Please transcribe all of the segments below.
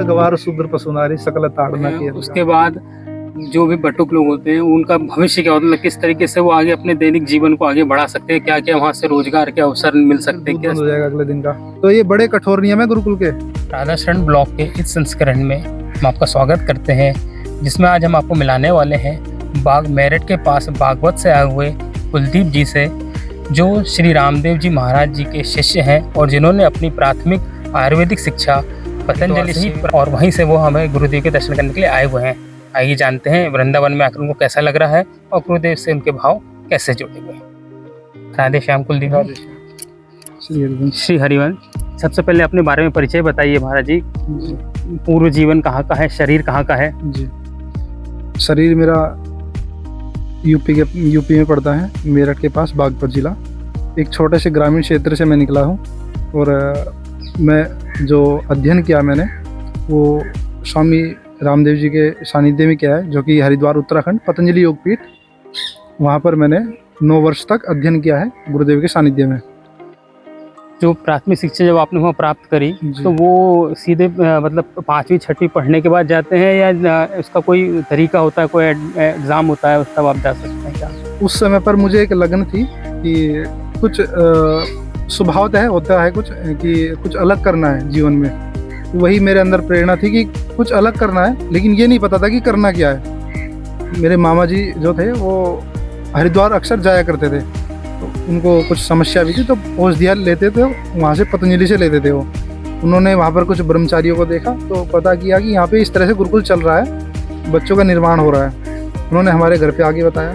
गवार शूद्र पशु नारी सकल ताड़ना की। उसके बाद जो भी बटुक लोग होते हैं उनका भविष्य क्या होता है, किस तरीके से वो आगे अपने दैनिक जीवन को आगे बढ़ा सकते हैं, क्या क्या वहाँ से रोजगार के अवसर मिल सकते हैं, क्या हो जाएगा अगले दिन का। तो ये बड़े कठोर नियम है गुरुकुल के। राधा शरण ब्लॉग के इस संस्करण में हम आपका स्वागत करते हैं, जिसमें आज हम आपको मिलाने वाले हैं बाग मेरठ के पास बागवत से आए हुए कुलदीप जी से, जो श्री रामदेव जी महाराज जी के शिष्य हैं और जिन्होंने अपनी प्राथमिक आयुर्वेदिक शिक्षा पतंजलि से, और वहीं से वो हमें गुरुदेव के दर्शन करने के लिए आए हुए हैं। आइए जानते हैं वृंदावन में आकर उनको कैसा लग रहा है और गुरुदेव से उनके भाव कैसे जुड़े हुए। राधे श्याम कुलदीप श्री हरिवंश। सबसे पहले अपने बारे में परिचय बताइए महाराज जी। पूर्व जीवन कहाँ का है, शरीर कहाँ का है? जी, शरीर मेरा यूपी में पड़ता है, मेरठ के पास बागपत जिला। एक छोटे से ग्रामीण क्षेत्र से मैं निकला हूँ और मैं जो अध्ययन किया मैंने वो स्वामी रामदेव जी के सानिध्य में किया है, जो कि हरिद्वार उत्तराखंड पतंजलि योगपीठ, वहाँ पर मैंने 9 वर्ष तक अध्ययन किया है गुरुदेव के सानिध्य में। जो प्राथमिक शिक्षा जब आपने वहाँ प्राप्त करी तो वो सीधे मतलब 5वीं 6वीं पढ़ने के बाद जाते हैं या उसका कोई तरीका होता है, कोई एग्ज़ाम होता है, तब आप जा सकते हैं क्या? उस समय पर मुझे एक लगन थी कि कुछ स्वभावतः होता है कुछ कि कुछ अलग करना है जीवन में। वही मेरे अंदर प्रेरणा थी कि कुछ अलग करना है, लेकिन ये नहीं पता था कि करना क्या है। मेरे मामा जी जो थे वो हरिद्वार अक्सर जाया करते थे, तो उनको कुछ समस्या भी थी, तो औषधियाँ लेते थे वहाँ से, पतंजलि से लेते थे वो। उन्होंने वहाँ पर कुछ ब्रह्मचारियों को देखा तो पता किया कि यहाँ पे इस तरह से गुरुकुल चल रहा है, बच्चों का निर्माण हो रहा है। उन्होंने हमारे घर पे आगे बताया,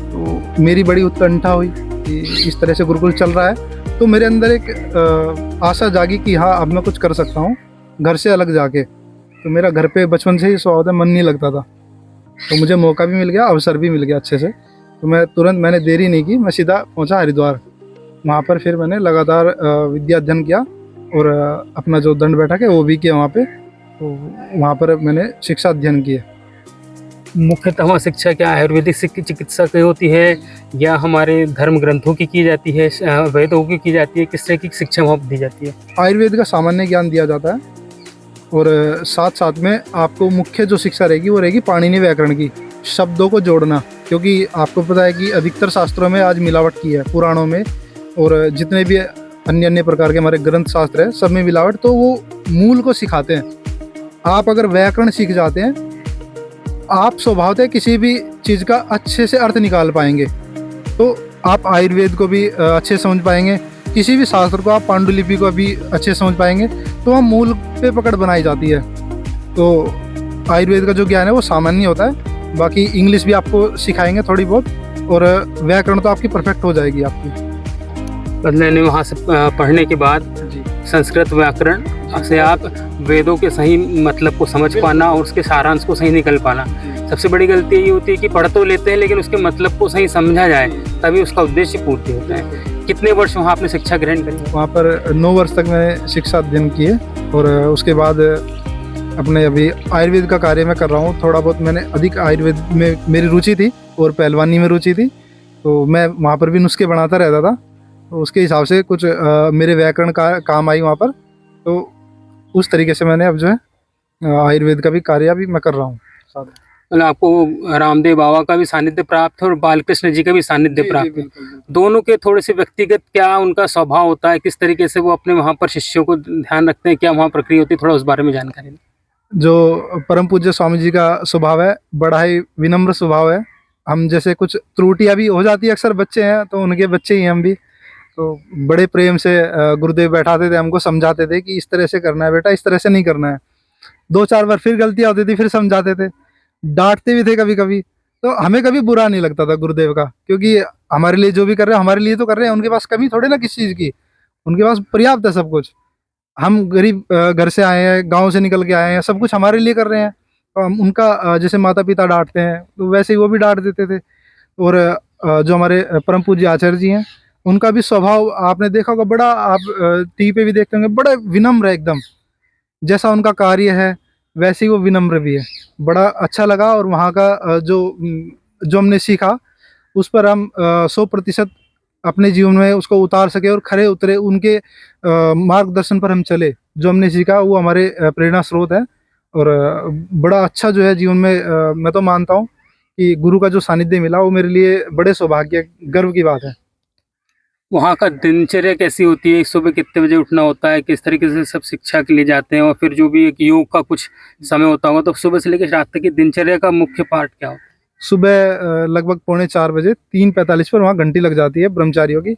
तो मेरी बड़ी उत्कंठा हुई कि इस तरह से गुरुकुल चल रहा है। तो मेरे अंदर एक आशा जागी कि हाँ, अब मैं कुछ कर सकता हूँ घर से अलग जाके। तो मेरा घर पे बचपन से ही स्वभाव मन नहीं लगता था, तो मुझे मौका भी मिल गया, अवसर भी मिल गया अच्छे से। तो मैं तुरंत, मैंने देरी नहीं की, मैं सीधा पहुंचा हरिद्वार। वहाँ पर फिर मैंने लगातार विद्या अध्ययन किया और अपना जो दंड बैठक है वो भी किया वहाँ पे। तो वहाँ पर मैंने शिक्षा अध्ययन किया। मुख्यतः शिक्षा क्या आयुर्वेदिक चिकित्सा की होती है या हमारे धर्म ग्रंथों की जाती है, वेदों की जाती है, किस तरह की शिक्षा वहाँ दी जाती है? आयुर्वेद का सामान्य ज्ञान दिया जाता है और साथ साथ में आपको मुख्य जो शिक्षा रहेगी वो रहेगी पाणिनि व्याकरण की, शब्दों को जोड़ना। क्योंकि आपको पता है कि अधिकतर शास्त्रों में आज मिलावट की है, पुराणों में और जितने भी अन्य अन्य प्रकार के हमारे ग्रंथ शास्त्र है सब में मिलावट। तो वो मूल को सिखाते हैं। आप अगर व्याकरण सीख जाते हैं, आप स्वभावतः किसी भी चीज़ का अच्छे से अर्थ निकाल पाएंगे। तो आप आयुर्वेद को भी अच्छे समझ पाएंगे, किसी भी शास्त्र को, आप पांडुलिपि को भी अच्छे समझ पाएंगे। तो वहाँ मूल पे पकड़ बनाई जाती है। तो आयुर्वेद का जो ज्ञान है वो सामान्य होता है, बाकी इंग्लिश भी आपको सिखाएंगे थोड़ी बहुत, और व्याकरण तो आपकी परफेक्ट हो जाएगी आपकी। मैंने वहाँ से पढ़ने के बाद संस्कृत व्याकरण से आप वेदों के सही मतलब को समझ पाना और उसके सारांश को सही निकल पाना। सबसे बड़ी गलती ये होती है कि पढ़ तो लेते हैं लेकिन उसके मतलब को सही समझा जाए तभी उसका उद्देश्य पूर्ति होता है। कितने वर्ष वहाँ आपने शिक्षा ग्रहण करी? वहाँ पर 9 वर्ष तक मैंने शिक्षा अध्ययन किए और उसके बाद अपने अभी आयुर्वेद का कार्य मैं कर रहा हूँ। थोड़ा बहुत मैंने अधिक आयुर्वेद में मेरी रुचि थी और पहलवानी में रुचि थी, तो मैं वहाँ पर भी नुस्खे बनाता रहता था। तो उसके हिसाब से कुछ मेरे व्याकरण का काम आई वहाँ पर। तो उस तरीके से मैंने अब जो है आयुर्वेद का भी कार्य अभी मैं कर रहा हूँ। मतलब आपको रामदेव बाबा का भी सानिध्य प्राप्त है और बालकृष्ण जी का भी सानिध्य प्राप्त है। दोनों के थोड़े से व्यक्तिगत क्या उनका स्वभाव होता है, किस तरीके से वो अपने वहाँ पर शिष्यों को ध्यान रखते हैं, क्या वहाँ प्रक्रिया होती है, थोड़ा उस बारे में जानकारी दें। जो परम पूज्य स्वामी जी का स्वभाव है, बड़ा ही विनम्र स्वभाव है। हम जैसे कुछ त्रुटियाँ भी हो जाती है, अक्सर बच्चे हैं तो उनके बच्चे ही हम भी, तो बड़े प्रेम से गुरुदेव बैठाते थे, हमको समझाते थे कि इस तरह से करना है बेटा, इस तरह से नहीं करना है। 2-4 बार फिर गलतियाँ होती थी, फिर समझाते थे, डांटते भी थे कभी कभी। तो हमें कभी बुरा नहीं लगता था गुरुदेव का, क्योंकि हमारे लिए जो भी कर रहे हैं हमारे लिए तो कर रहे हैं। उनके पास कमी थोड़ी ना किसी चीज़ की, उनके पास पर्याप्त है सब कुछ। हम गरीब घर से आए हैं, गाँव से निकल के आए हैं, सब कुछ हमारे लिए कर रहे हैं। तो हम उनका जैसे माता पिता डांटते हैं तो वैसे ही वो भी डांट देते थे। और जो हमारे परम पूज्य आचार्य जी हैं, उनका भी स्वभाव आपने देखा होगा, बड़ा आप टीवी पे भी देखते होंगे, बड़ा विनम्र है एकदम। जैसा उनका कार्य है वैसे ही वो विनम्र भी है। बड़ा अच्छा लगा और वहाँ का जो हमने सीखा उस पर हम 100% अपने जीवन में उसको उतार सके और खरे उतरे, उनके मार्गदर्शन पर हम चले। जो हमने सीखा वो हमारे प्रेरणा स्रोत है। और बड़ा अच्छा जो है जीवन में मैं तो मानता हूँ कि गुरु का जो सानिध्य मिला वो मेरे लिए बड़े सौभाग्य गर्व की बात है। वहाँ का दिनचर्या कैसी होती है? सुबह कितने बजे उठना होता है? किस तरीके से सब शिक्षा के लिए जाते हैं? और फिर जो भी एक योग का कुछ समय होता होगा, तो सुबह से लेकर रात तक की दिनचर्या का मुख्य पार्ट क्या होता है? सुबह लगभग 3:45 3:45 पर वहाँ घंटी लग जाती है ब्रह्मचारियों की।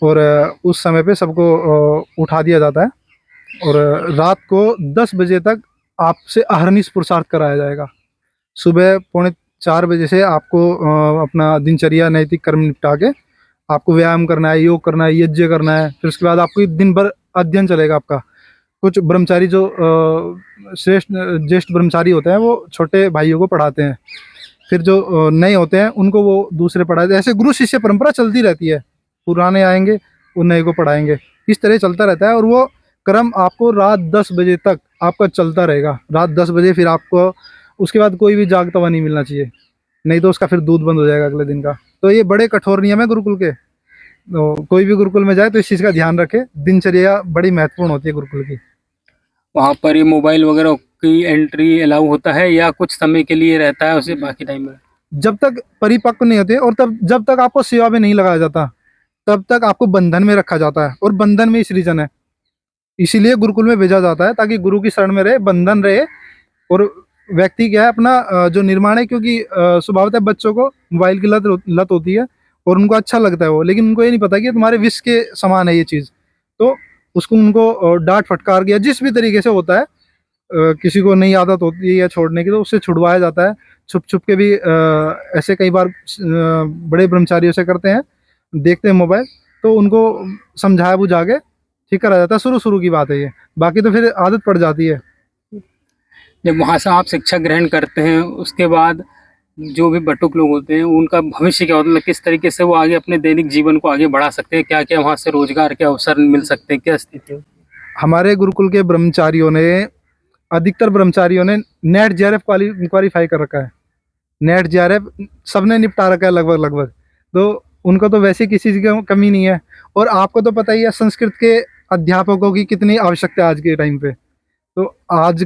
और उस समय पे सबको उठा दिया जाता है। और रात को 10 बजे तक आपसे अहर्निश पुरुषार्थ कराया जाएगा। सुबह 3:45 से आपको अपना दिनचर्या नैतिक कर्म निपटा के आपको व्यायाम करना है, योग करना है, यज्ञ करना है। फिर उसके बाद आपको दिन भर अध्ययन चलेगा आपका। कुछ ब्रह्मचारी जो श्रेष्ठ ज्येष्ठ ब्रह्मचारी होते हैं वो छोटे भाइयों को पढ़ाते हैं। फिर जो नए होते हैं उनको वो दूसरे पढ़ाते हैं। ऐसे गुरु शिष्य परंपरा चलती रहती है। पुराने आएंगे, वो नए को पढ़ाएंगे, इस तरह चलता रहता है। और वो क्रम आपको रात 10 बजे तक आपका चलता रहेगा। रात 10 बजे फिर आपको उसके बाद कोई भी जागता हुआ नहीं मिलना चाहिए, नहीं तो उसका फिर दूध बंद हो जाएगा अगले दिन का। तो ये बड़े कठोर नियम है गुरुकुल के। तो कोई भी गुरुकुल में जाए तो इस चीज़ का ध्यान रखे। दिनचर्या बड़ी महत्वपूर्ण होती है गुरुकुल की। वहाँ पर ये मोबाइल वगैरह की एंट्री अलाउ होता है या कुछ समय के लिए रहता है, उसे बाकी टाइम में? जब तक परिपक्व नहीं होते और तब जब तक आपको सेवा में नहीं लगाया जाता तब तक आपको बंधन में रखा जाता है। और बंधन में ही सृजन है, इसीलिए गुरुकुल में भेजा जाता है ताकि गुरु की शरण में रहे, बंधन रहे। और व्यक्ति क्या है अपना जो निर्माण है, क्योंकि स्वभावतः बच्चों को मोबाइल की लत होती है और उनको अच्छा लगता है वो, लेकिन उनको ये नहीं पता कि तुम्हारे विष के समान है ये चीज़। तो उसको उनको डांट फटकार गया जिस भी तरीके से होता है। किसी को नई आदत होती है या छोड़ने की तो उससे छुड़वाया जाता है। छुप छुप के भी ऐसे कई बार बड़े ब्रह्मचारी ऐसे करते हैं, देखते हैं मोबाइल, तो उनको समझाया बुझा के ठीक करा जाता है। शुरू शुरू की बात है ये, बाकी तो फिर आदत पड़ जाती है। जब वहाँ से आप शिक्षा ग्रहण करते हैं, उसके बाद जो भी बटुक लोग होते हैं उनका भविष्य क्या होता है? मतलब किस तरीके से वो आगे अपने दैनिक जीवन को आगे बढ़ा सकते हैं? क्या क्या वहाँ से रोजगार के अवसर मिल सकते हैं? क्या स्थिति है? हमारे गुरुकुल के ब्रह्मचारियों ने, अधिकतर ब्रह्मचारियों ने नेट जेआरएफ क्वालिफाई कर रखा है। नेट जेआरएफ सबने निपटा रखा है लगभग लगभग। तो उनको तो वैसे किसी चीज़ की कमी नहीं है। और आपको तो पता ही है संस्कृत के अध्यापकों की कितनी आवश्यकता है आज के टाइम पे। तो आज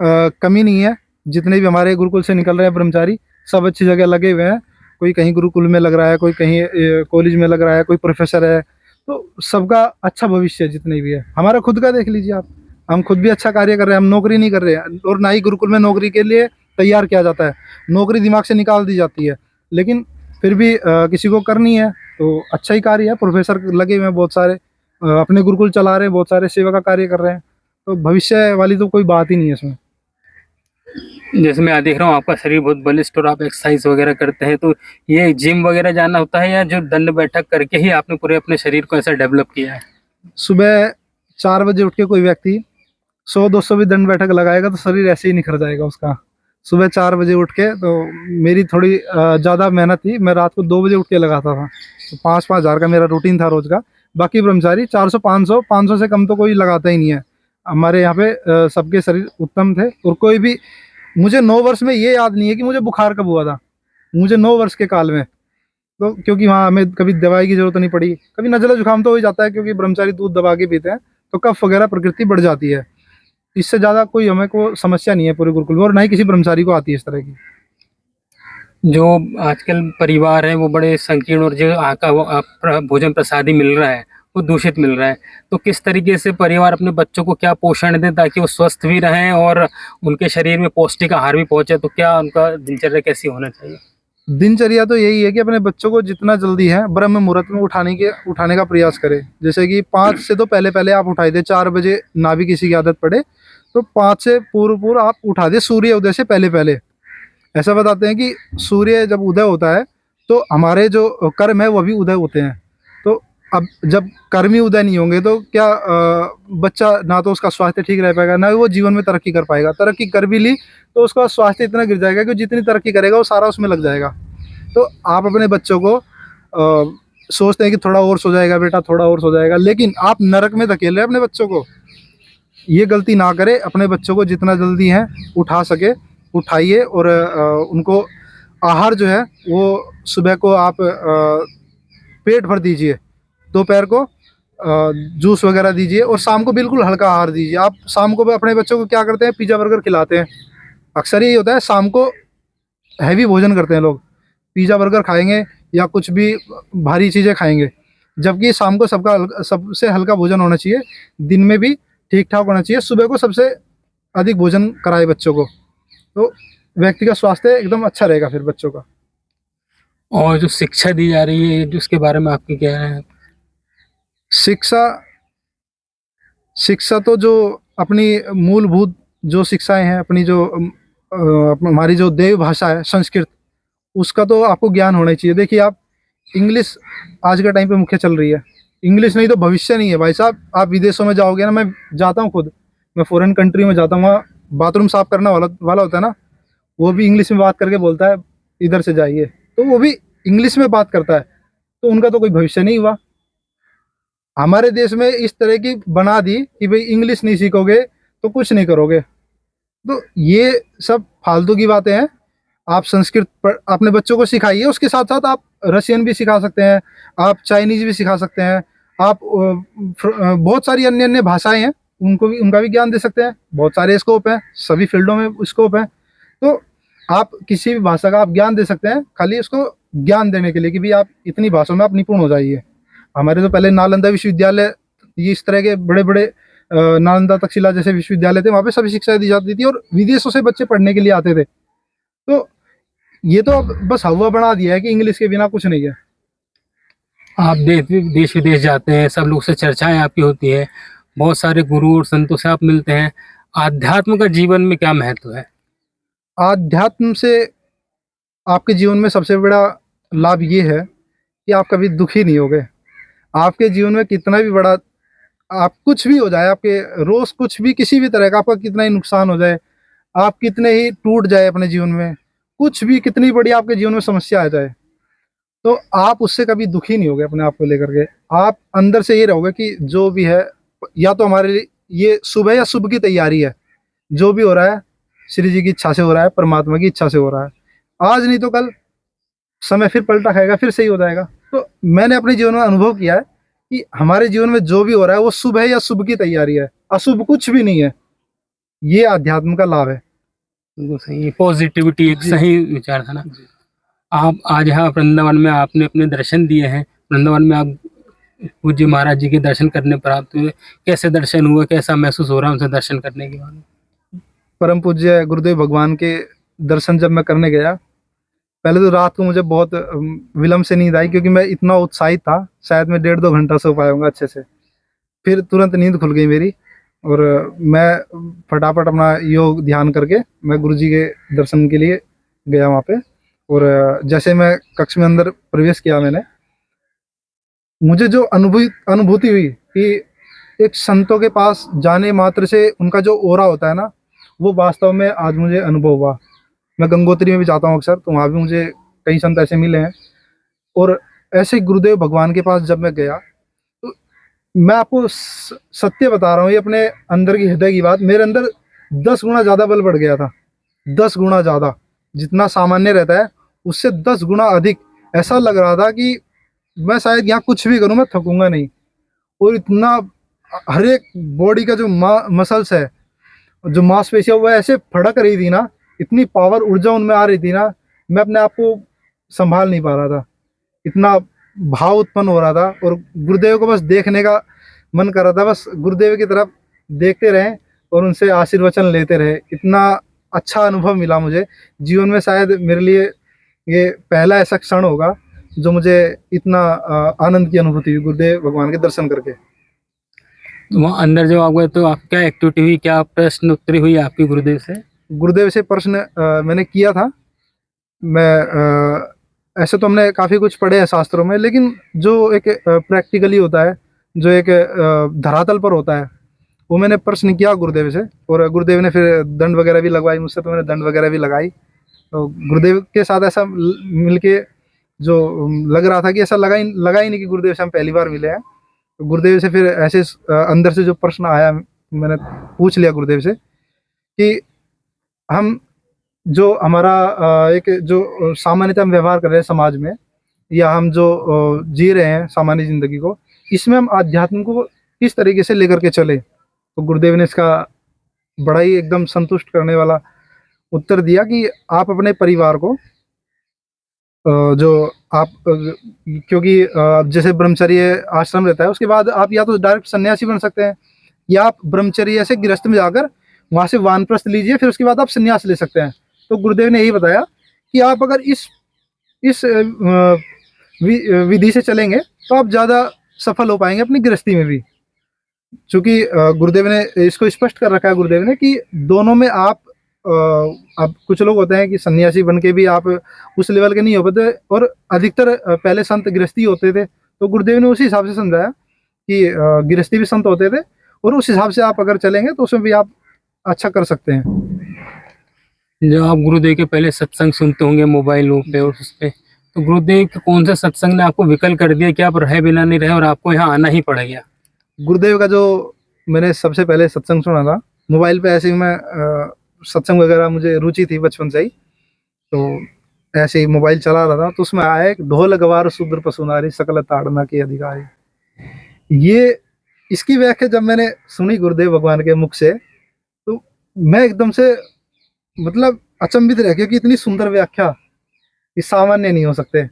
कमी नहीं है। जितने भी हमारे गुरुकुल से निकल रहे हैं ब्रह्मचारी सब अच्छी जगह लगे हुए हैं। कोई कहीं गुरुकुल में लग रहा है, कोई कहीं कॉलेज में लग रहा है, कोई प्रोफेसर है। तो सबका अच्छा भविष्य है जितने भी है। हमारा खुद का देख लीजिए आप, हम खुद भी अच्छा कार्य कर रहे हैं। हम नौकरी नहीं कर रहे हैं और ना ही गुरुकुल में नौकरी के लिए तैयार किया जाता है। नौकरी दिमाग से निकाल दी जाती है, लेकिन फिर भी किसी को करनी है तो अच्छा ही कार्य है। प्रोफेसर लगे हुए हैं बहुत सारे, अपने गुरुकुल चला रहे हैं, बहुत सारे सेवा का कार्य कर रहे हैं। तो भविष्य वाली तो कोई बात ही नहीं है इसमें। जैसे मैं देख रहा हूँ आपका शरीर बहुत बलिष्ठ और आप एक्सरसाइज वगैरह करते हैं, तो ये जिम वगैरह जाना होता है या जो दंड बैठक करके ही आपने पूरे अपने शरीर को ऐसा डेवलप किया है? सुबह 4 बजे उठ के कोई व्यक्ति 100-200 भी दंड बैठक लगाएगा तो शरीर ऐसे ही निखर जाएगा उसका। सुबह 4 बजे उठ के, तो मेरी थोड़ी ज़्यादा मेहनत थी। मैं रात को 2 बजे उठ के लगाता था। तो 5-5 हज़ार का मेरा रूटीन था रोज़ का। बाकी ब्रह्मचारी 400-500 से कम तो कोई लगाता ही नहीं है। हमारे यहाँ पे सबके शरीर उत्तम थे। और कोई भी, मुझे 9 वर्ष में ये याद नहीं है कि मुझे बुखार कब हुआ था। मुझे 9 वर्ष के काल में, तो क्योंकि वहाँ हमें कभी दवाई की जरूरत नहीं पड़ी। कभी नज़ला जुकाम तो हो ही जाता है क्योंकि ब्रह्मचारी दूध दबा के पीते हैं, तो कफ वगैरह प्रकृति बढ़ जाती है। इससे ज़्यादा कोई हमें को समस्या नहीं है पूरे गुरुकुल में, और ना ही किसी ब्रह्मचारी को आती है इस तरह की। जो आजकल परिवार है वो बड़े संकीर्ण और जो आका वो भोजन प्रसादी मिल रहा है वो दूषित मिल रहा है, तो किस तरीके से परिवार अपने बच्चों को क्या पोषण दे ताकि वो स्वस्थ भी रहें और उनके शरीर में पौष्टिक आहार भी पहुंचे? तो क्या उनका दिनचर्या कैसी होना चाहिए? दिनचर्या तो यही है कि अपने बच्चों को जितना जल्दी है ब्रह्म मुहूर्त में उठाने का प्रयास करें। जैसे कि 5 से तो पहले पहले आप उठाई दे। 4 बजे ना भी किसी की आदत पड़े तो 5 से पूर्व आप उठा दे, सूर्य उदय से पहले पहले। ऐसा बताते हैं कि सूर्य जब उदय होता है तो हमारे जो कर्म है वो भी उदय होते हैं। तो अब जब कर्म ही उदय नहीं होंगे तो क्या बच्चा ना तो उसका स्वास्थ्य ठीक रह पाएगा, ना वो जीवन में तरक्की कर पाएगा। तरक्की कर भी ली तो उसका स्वास्थ्य इतना गिर जाएगा कि जितनी तरक्की करेगा वो सारा उसमें लग जाएगा। तो आप अपने बच्चों को सोचते हैं कि थोड़ा और सो जाएगा बेटा, थोड़ा और सो जाएगा, लेकिन आप नरक में धकेल रहे हैं अपने बच्चों को। ये गलती ना करें। अपने बच्चों को जितना जल्दी है उठा सके उठाइए। और उनको आहार जो है वो सुबह को आप पेट भर दीजिए। दोपहर को जूस वगैरह दीजिए, और शाम को बिल्कुल हल्का आहार दीजिए। आप शाम को भी अपने बच्चों को क्या करते हैं, पिज़्ज़ा बर्गर खिलाते हैं। अक्सर यही होता है, शाम को हैवी भोजन करते हैं लोग, पिज़्ज़ा बर्गर खाएंगे या कुछ भी भारी चीज़ें खाएंगे, जबकि शाम को सबसे हल्का भोजन होना चाहिए। दिन में भी ठीक ठाक होना चाहिए, सुबह को सबसे अधिक भोजन कराए बच्चों को, तो व्यक्ति का स्वास्थ्य एकदम अच्छा रहेगा फिर बच्चों का। और जो शिक्षा दी जा रही है जिसके बारे में आपकी क्या है? शिक्षा शिक्षा तो जो अपनी मूलभूत जो शिक्षाएं हैं, अपनी जो हमारी जो देव भाषा है संस्कृत, उसका तो आपको ज्ञान होना ही चाहिए। देखिए आप, इंग्लिश आज के टाइम पे मुख्य चल रही है, इंग्लिश नहीं तो भविष्य नहीं है भाई साहब। आप विदेशों में जाओगे ना, मैं जाता हूँ खुद, मैं फॉरेन कंट्री में जाता हूँ, वहाँ बाथरूम साफ करना वाला होता है ना, वो भी इंग्लिश में बात करके बोलता है इधर से जाइए, तो वो भी इंग्लिश में बात करता है, तो उनका तो कोई भविष्य नहीं हुआ। हमारे देश में इस तरह की बना दी कि भाई इंग्लिश नहीं सीखोगे तो कुछ नहीं करोगे, तो ये सब फालतू की बातें हैं। आप संस्कृत अपने बच्चों को सिखाइए, उसके साथ साथ आप रशियन भी सिखा सकते हैं, आप चाइनीज भी सिखा सकते हैं, आप बहुत सारी अन्य अन्य भाषाएं हैं, उनका भी ज्ञान दे सकते हैं। बहुत सारे स्कोप हैं, सभी फील्डों में स्कोप है, तो आप किसी भी भाषा का आप ज्ञान दे सकते हैं, खाली उसको ज्ञान देने के लिए कि भी आप इतनी भाषाओं में आप निपुण हो जाइए। हमारे तो पहले नालंदा विश्वविद्यालय, ये इस तरह के बड़े बड़े नालंदा तक्षशिला जैसे विश्वविद्यालय थे, वहाँ पे सभी शिक्षा दी जाती थी और विदेशों से बच्चे पढ़ने के लिए आते थे। तो ये तो अब बस हवा बना दिया है कि इंग्लिश के बिना कुछ नहीं है। आप देश विदेश जाते हैं, सब लोग से चर्चाएं आपकी होती है, बहुत सारे गुरु और संतों से आप मिलते हैं। आध्यात्म का जीवन में क्या महत्व है? आध्यात्म से आपके जीवन में सबसे बड़ा लाभ ये है कि आप कभी दुखी नहीं होगे। आपके जीवन में कितना भी बड़ा आप कुछ भी हो जाए, आपके रोज कुछ भी किसी भी तरह का आपका कितना ही नुकसान हो जाए, आप कितने ही टूट जाए अपने जीवन में, कुछ भी कितनी बड़ी आपके जीवन में समस्या आ जाए, तो आप उससे कभी दुखी नहीं होगे अपने आप को लेकर के। आप अंदर से ये रहोगे कि जो भी है, या तो हमारे लिए ये शुभ है या शुभ की तैयारी है, जो भी हो रहा है श्री जी की इच्छा से हो रहा है, परमात्मा की इच्छा से हो रहा है। आज नहीं तो कल समय फिर पलटा खाएगा, फिर सही हो जाएगा। तो मैंने अपने जीवन में अनुभव किया है कि हमारे जीवन में जो भी हो रहा है वो शुभ है या शुभ की तैयारी है, अशुभ कुछ भी नहीं है। ये अध्यात्म का लाभ है। बिल्कुल सही, पॉजिटिविटी एक जी। सही विचार था ना। आप आज यहाँ वृंदावन में आपने अपने दर्शन दिए हैं, वृंदावन में आप पूज्य महाराज जी के दर्शन करने प्राप्त हुए, कैसे दर्शन हुए, कैसा महसूस हो रहा है उनसे दर्शन करने के बाद? परम पूज्य गुरुदेव भगवान के दर्शन जब मैं करने गया, पहले तो रात को मुझे बहुत विलम्ब से नींद आई, क्योंकि मैं इतना उत्साहित था, शायद मैं 1.5-2 घंटा सो पाऊंगा अच्छे से। फिर तुरंत नींद खुल गई मेरी, और मैं फटाफट अपना योग ध्यान करके मैं गुरुजी के दर्शन के लिए गया वहाँ पे। और जैसे मैं कक्ष में अंदर प्रवेश किया, मैंने मुझे जो अनुभूति हुई कि एक संतों के पास जाने मात्र से उनका जो ओरा होता है ना, वो वास्तव में आज मुझे अनुभव हुआ। मैं गंगोत्री में भी जाता हूँ अक्सर, तो वहाँ भी मुझे कई संत ऐसे मिले हैं। और ऐसे गुरुदेव भगवान के पास जब मैं गया, तो मैं आपको सत्य बता रहा हूँ, ये अपने अंदर की हृदय की बात, मेरे अंदर 10 गुना ज़्यादा बल बढ़ गया था। 10 गुना ज़्यादा, जितना सामान्य रहता है उससे 10 गुना अधिक। ऐसा लग रहा था कि मैं शायद यहाँ कुछ भी करूँ मैं थकूंगा नहीं। और इतना हर एक बॉडी का जो मसल्स है, जो मांसपेशियाँ, वो ऐसे फड़क रही थी ना, इतनी पावर ऊर्जा उनमें आ रही थी ना, मैं अपने आप को संभाल नहीं पा रहा था, इतना भाव उत्पन्न हो रहा था। और गुरुदेव को बस देखने का मन कर रहा था, बस गुरुदेव की तरफ देखते रहे और उनसे आशीर्वचन लेते रहे। इतना अच्छा अनुभव मिला मुझे जीवन में, शायद मेरे लिए ये पहला ऐसा क्षण होगा जो मुझे इतना आनंद की अनुभूति हुई गुरुदेव भगवान के दर्शन करके। तो वहाँ अंदर जब आप गए तो आप क्या एक्टिविटी हुई, क्या प्रश्न उत्तरी हुई आपकी गुरुदेव से? गुरुदेव से प्रश्न मैंने किया था। मैं ऐसे तो हमने काफ़ी कुछ पढ़े हैं शास्त्रों में, लेकिन जो एक प्रैक्टिकली होता है, जो एक धरातल पर होता है, वो मैंने प्रश्न किया गुरुदेव से। और गुरुदेव ने फिर दंड वगैरह भी लगवाई मुझसे, तो मैंने दंड वगैरह भी लगाई। तो गुरुदेव के साथ ऐसा मिलके जो लग रहा था कि ऐसा लगा ही नहीं कि गुरुदेव से हम पहली बार मिले हैं। तो गुरुदेव से फिर ऐसे अंदर से जो प्रश्न आया, मैंने पूछ लिया गुरुदेव से कि हम जो हमारा एक जो सामान्यतः हम व्यवहार कर रहे हैं समाज में, या हम जो जी रहे हैं सामान्य ज़िंदगी को, इसमें हम आध्यात्म को किस तरीके से लेकर के चले। तो गुरुदेव ने इसका बड़ा ही एकदम संतुष्ट करने वाला उत्तर दिया कि आप अपने परिवार को जो आप क्योंकि जैसे ब्रह्मचर्य आश्रम रहता है, उसके बाद आप या तो डायरेक्ट सन्यासी बन सकते हैं, या आप ब्रह्मचर्य से गृहस्थ में जाकर वहाँ से वानप्रस्थ लीजिए, फिर उसके बाद आप सन्यास ले सकते हैं। तो गुरुदेव ने यही बताया कि आप अगर इस विधि से चलेंगे तो आप ज़्यादा सफल हो पाएंगे अपनी गृहस्थी में भी। चूँकि गुरुदेव ने इसको स्पष्ट कर रखा है गुरुदेव ने कि दोनों में आप अब कुछ लोग होते हैं कि सन्यासी बन के भी आप उस लेवल के नहीं हो पाते, और अधिकतर पहले संत गृहस्थी होते थे। तो गुरुदेव ने उसी हिसाब से समझाया कि गृहस्थी भी संत होते थे, और उस हिसाब से आप अगर चलेंगे तो उसमें भी आप अच्छा कर सकते हैं। जो आप गुरुदेव के पहले सत्संग सुनते होंगे मोबाइलों पे और उस पे, तो गुरुदेव के कौन सा सत्संग ने आपको विकल कर दिया कि आप रहे बिना नहीं रहे और आपको यहाँ आना ही पड़ गया? गुरुदेव का जो मैंने सबसे पहले सत्संग सुना था मोबाइल पे, ऐसे ही मैं सत्संग वगैरह मुझे रुचि थी बचपन से ही, तो ऐसे ही मोबाइल चला रहा था, तो उसमें आया एक ढोल गवार शूद्र पशुनारी सकल ताड़ना के अधिकारी। ये इसकी व्याख्या जब मैंने सुनी गुरुदेव भगवान के मुख से, तो मैं एकदम से मतलब अचंभित रह गया कि इतनी सुंदर व्याख्या ये सामान्य नहीं हो सकते।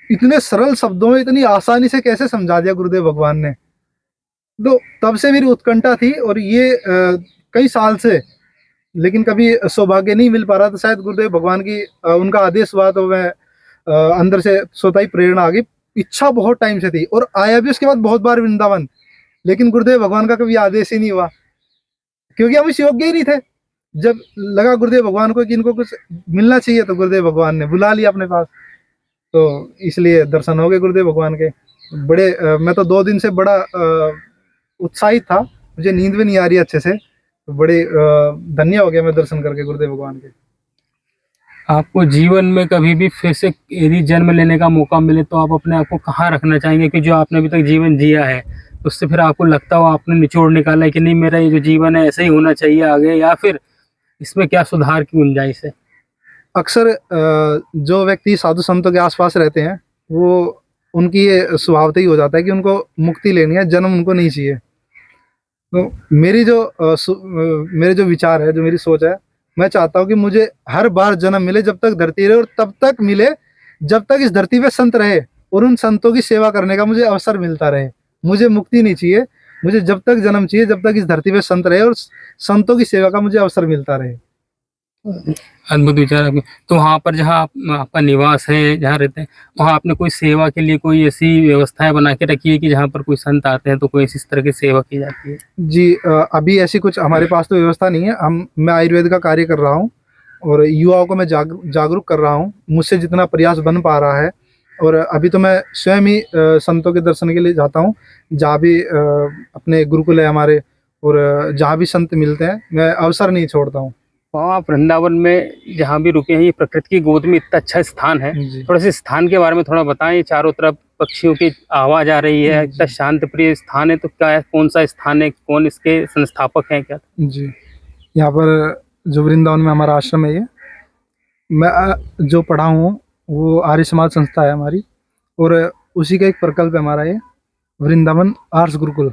इतने सरल शब्दों में इतनी आसानी से कैसे समझा दिया गुरुदेव भगवान ने। तो तब से मेरी उत्कंठा थी, और ये कई साल से, लेकिन कभी सौभाग्य नहीं मिल पा रहा था। शायद गुरुदेव भगवान की उनका आदेश हुआ तो मैं अंदर से स्वतः ही प्रेरणा आ गई। इच्छा बहुत टाइम से थी, और आया भी उसके बाद बहुत बार वृंदावन, लेकिन गुरुदेव भगवान का कभी आदेश ही नहीं हुआ, क्योंकि हम इस योग्य ही नहीं थे। जब लगा गुरुदेव भगवान को कि इनको कुछ मिलना चाहिए, तो गुरुदेव भगवान ने बुला लिया अपने पास, तो इसलिए दर्शन हो गए गुरुदेव भगवान के। बड़े मैं तो 2 दिन से बड़ा उत्साहित था, मुझे नींद भी नहीं आ रही अच्छे से, तो बड़े धन्य हो गया मैं दर्शन करके गुरुदेव भगवान के। आपको जीवन में कभी भी फिर से यदि जन्म लेने का मौका मिले तो आप अपने आप को कहाँ रखना चाहेंगे कि जो आपने अभी तक जीवन जिया है उससे फिर आपको लगता हो आपने निचोड़ निकाला है कि नहीं मेरा ये जो जीवन है ऐसे ही होना चाहिए आगे, या फिर इसमें क्या सुधार की गुंजाइश है? अक्सर जो व्यक्ति साधु संतों के आसपास रहते हैं, वो उनकी ये स्वभावतः ही हो जाता है कि उनको मुक्ति लेनी है, जन्म उनको नहीं चाहिए। तो मेरे जो विचार है, जो मेरी सोच है, मैं चाहता हूँ कि मुझे हर बार जन्म मिले जब तक धरती रहे, और तब तक मिले जब तक इस धरती पे संत रहे, और उन संतों की सेवा करने का मुझे अवसर मिलता रहे। मुझे मुक्ति नहीं चाहिए, मुझे जब तक जन्म चाहिए जब तक इस धरती पे संत रहे और संतों की सेवा का मुझे अवसर मिलता रहे। अद्भुत विचार आपके। तो वहाँ पर जहाँ आपका निवास है, जहाँ रहते हैं, वहाँ आपने कोई सेवा के लिए कोई ऐसी व्यवस्थाएं बना के रखी है कि जहाँ पर कोई संत आते हैं तो कोई इस तरह की सेवा की जाती है? जी, अभी ऐसी कुछ हमारे पास तो व्यवस्था नहीं है। मैं आयुर्वेद का कार्य कर रहा हूँ, और युवाओं को मैं जागरूक कर रहा हूँ, मुझसे जितना प्रयास बन पा रहा है। और अभी तो मैं स्वयं ही संतों के दर्शन के लिए जाता हूँ, जहाँ भी अपने गुरुकुल है हमारे, और जहाँ भी संत मिलते हैं मैं अवसर नहीं छोड़ता हूँ। वहाँ वृंदावन में जहाँ भी रुके हैं, ये प्रकृति की गोद में इतना अच्छा स्थान है, थोड़ा सा स्थान के बारे में थोड़ा बताएं। चारों तरफ पक्षियों की आवाज आ रही है, इतना शांत प्रिय स्थान है, तो क्या है, कौन सा स्थान है, कौन इसके संस्थापक हैं क्या? जी, यहाँ पर जो वृंदावन में हमारा आश्रम है, ये मैं जो पढ़ा हूँ वो आर्य समाज संस्था है हमारी, और उसी का एक प्रकल्प है हमारा ये वृंदावन आर्ष गुरुकुल,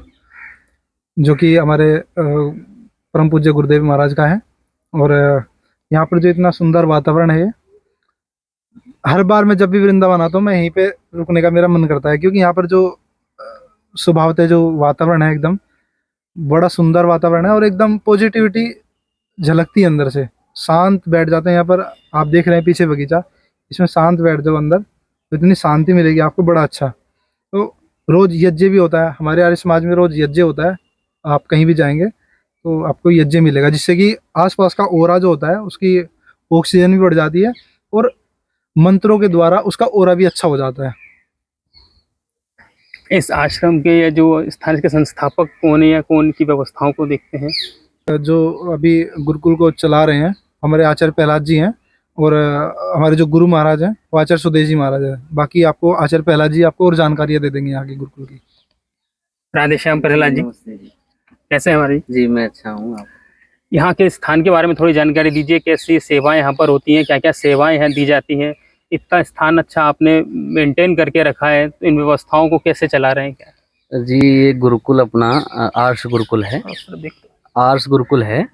जो कि हमारे परम पूज्य गुरुदेव महाराज का है। और यहाँ पर जो इतना सुंदर वातावरण है, हर बार मैं जब भी वृंदावन आता हूँ मैं यहीं पे रुकने का मेरा मन करता है, क्योंकि यहाँ पर जो स्वभावतः जो वातावरण है एकदम बड़ा सुंदर वातावरण है, और एकदम पॉजिटिविटी झलकती है अंदर से। शांत बैठ जाते हैं यहाँ पर, आप देख रहे हैं पीछे बगीचा, इसमें शांत बैठ जाओ अंदर तो इतनी शांति मिलेगी आपको, बड़ा अच्छा। तो रोज यज्ञ भी होता है हमारे आर्य समाज में, रोज यज्ञ होता है। आप कहीं भी जाएंगे तो आपको यज्ञ मिलेगा, जिससे कि आसपास का ओरा जो होता है उसकी ऑक्सीजन भी बढ़ जाती है, और मंत्रों के द्वारा उसका ओरा भी अच्छा हो जाता है। इस आश्रम के या जो स्थान के संस्थापक कौन है, या कौन की व्यवस्थाओं को देखते हैं? जो अभी गुरुकुल को चला रहे हैं हमारे आचार्य प्रहलाद जी हैं, और हमारे जो गुरु महाराज हैं वो आचार्य सुदेश जी महाराज है। बाकी आपको आचार्य प्रहलाद जी आपको और जानकारियाँ दे देंगे यहाँ की गुरुकुल की। राधे श्याम प्रहलाद जी, कैसे हैं हमारी? जी मैं अच्छा हूँ। आप यहाँ के स्थान के बारे में थोड़ी जानकारी दीजिए, कैसी सेवाएं यहाँ पर होती हैं, क्या क्या सेवाएं हैं दी जाती हैं? इतना स्थान अच्छा आपने मेंटेन करके रखा है, तो इन व्यवस्थाओं को कैसे चला रहे हैं क्या? जी ये गुरुकुल अपना आर्ष गुरुकुल है। आर्ष गुरुकुल है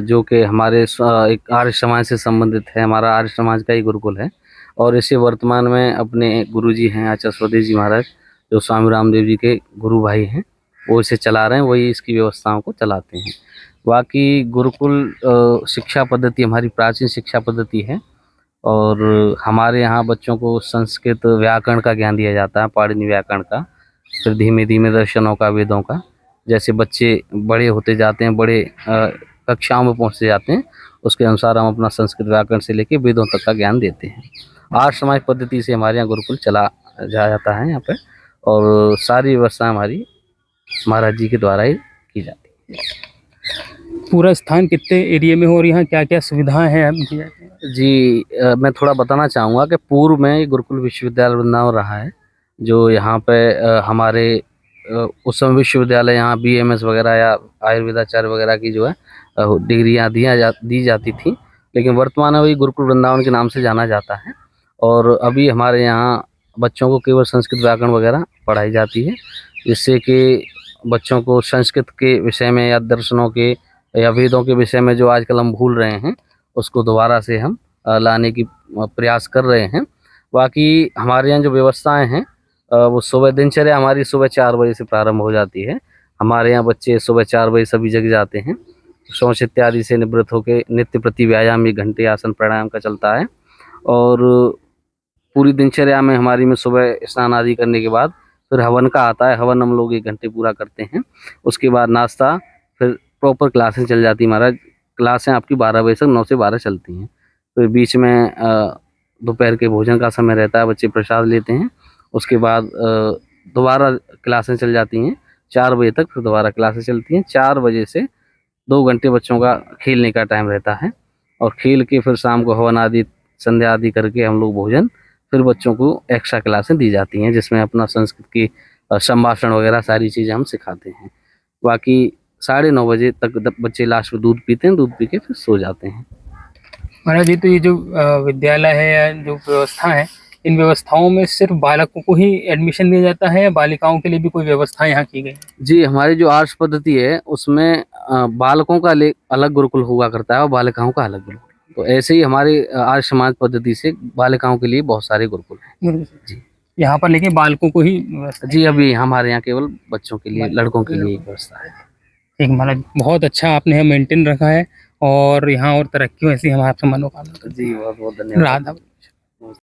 जो कि हमारे एक आर्य समाज से संबंधित है। हमारा आर्य समाज का ही गुरुकुल है और इसे वर्तमान में अपने गुरुजी हैं आचार्य स्वदेश जी महाराज, जो स्वामी रामदेव जी के गुरु भाई हैं, वो इसे चला रहे हैं, वही इसकी व्यवस्थाओं को चलाते हैं। बाकी गुरुकुल शिक्षा पद्धति हमारी प्राचीन शिक्षा पद्धति है और हमारे यहाँ बच्चों को संस्कृत व्याकरण का ज्ञान दिया जाता है, पाणिनि व्याकरण का, फिर धीमे धीमे दर्शनों का, वेदों का। जैसे बच्चे बड़े होते जाते हैं, बड़े कक्षाओं में पहुँचते जाते हैं, उसके अनुसार हम अपना संस्कृत व्याकरण से लेकर वेदों तक का ज्ञान देते हैं। आर्य समाज पद्धति से हमारे यहाँ गुरुकुल चला जाता है यहाँ पे, और सारी व्यवस्था हमारी महाराज जी के द्वारा ही की जाती है। पूरा स्थान कितने एरिया में हो और यहाँ क्या क्या सुविधाएं हैं हम दिया जाती हैं? जी मैं थोड़ा बताना चाहूँगा कि पूर्व में ये गुरुकुल विश्वविद्यालय वृंदावन रहा है, जो यहाँ पे हमारे उस समय विश्वविद्यालय यहाँ BMS वगैरह या आयुर्वेदाचार्य वगैरह की जो है डिग्रियाँ दी जाती थी, लेकिन वर्तमान में वही गुरुकुल वृंदावन के नाम से जाना जाता है। और अभी हमारे यहाँ बच्चों को केवल संस्कृत व्याकरण वगैरह पढ़ाई जाती है, जिससे कि बच्चों को संस्कृत के विषय में या दर्शनों के या वेदों के विषय में जो आजकल हम भूल रहे हैं, उसको दोबारा से हम लाने की प्रयास कर रहे हैं। बाकी हमारे यहाँ जो व्यवस्थाएं हैं वो सुबह दिनचर्या हमारी सुबह 4 बजे से प्रारंभ हो जाती है। हमारे यहाँ बच्चे सुबह 4 बजे सभी जग जाते हैं, शौच इत्यादि से निवृत्त होकर नित्य प्रति व्यायाम 1 घंटे आसन प्राणायाम का चलता है। और पूरी दिनचर्या में हमारी में सुबह स्नान आदि करने के बाद फिर हवन का आता है। हवन हम लोग 1 घंटे पूरा करते हैं, उसके बाद नाश्ता, फिर प्रॉपर क्लासें चल जाती हैं महाराज। क्लासें आपकी 12 बजे तक 9 से 12 चलती हैं। फिर बीच में दोपहर के भोजन का समय रहता है, बच्चे प्रसाद लेते हैं। उसके बाद दोबारा क्लासें चल जाती हैं 4 बजे तक, फिर दोबारा क्लासें चलती हैं। 4 बजे से 2 घंटे बच्चों का खेलने का टाइम रहता है, और खेल के फिर शाम को हवन आदि संध्या आदि करके हम लोग भोजन, फिर बच्चों को एक्स्ट्रा क्लासें दी जाती हैं, जिसमें अपना संस्कृत की संभाषण वगैरह सारी चीज़ें हम सिखाते हैं। बाकी 9:30 बजे तक बच्चे लास्ट में दूध पीते हैं, दूध पी के फिर सो जाते हैं। महाराज जी, तो ये जो विद्यालय है या जो व्यवस्था है, इन व्यवस्थाओं में सिर्फ बालकों को ही एडमिशन दिया जाता है या बालिकाओं के लिए भी कोई व्यवस्था यहाँ की गई? जी हमारी जो आर्ष पद्धति है उसमें बालकों का अलग गुरुकुल हुआ करता है और बालिकाओं का अलग गुरुकुल। तो ऐसे ही हमारी आर्य समाज पद्धति से बालिकाओं के लिए बहुत सारे गुरुकुल हैं। जी यहाँ पर लेकिन बालकों को ही व्यवस्था? जी अभी हमारे यहाँ केवल बच्चों के लिए, लड़कों के लिए व्यवस्था है। ठीक महाराज, बहुत अच्छा आपने यहाँ मेंटेन रखा है और यहाँ और तरक्की हो, ऐसी हम आपसे मनोकामना। जी बहुत बहुत धन्यवाद। राधा।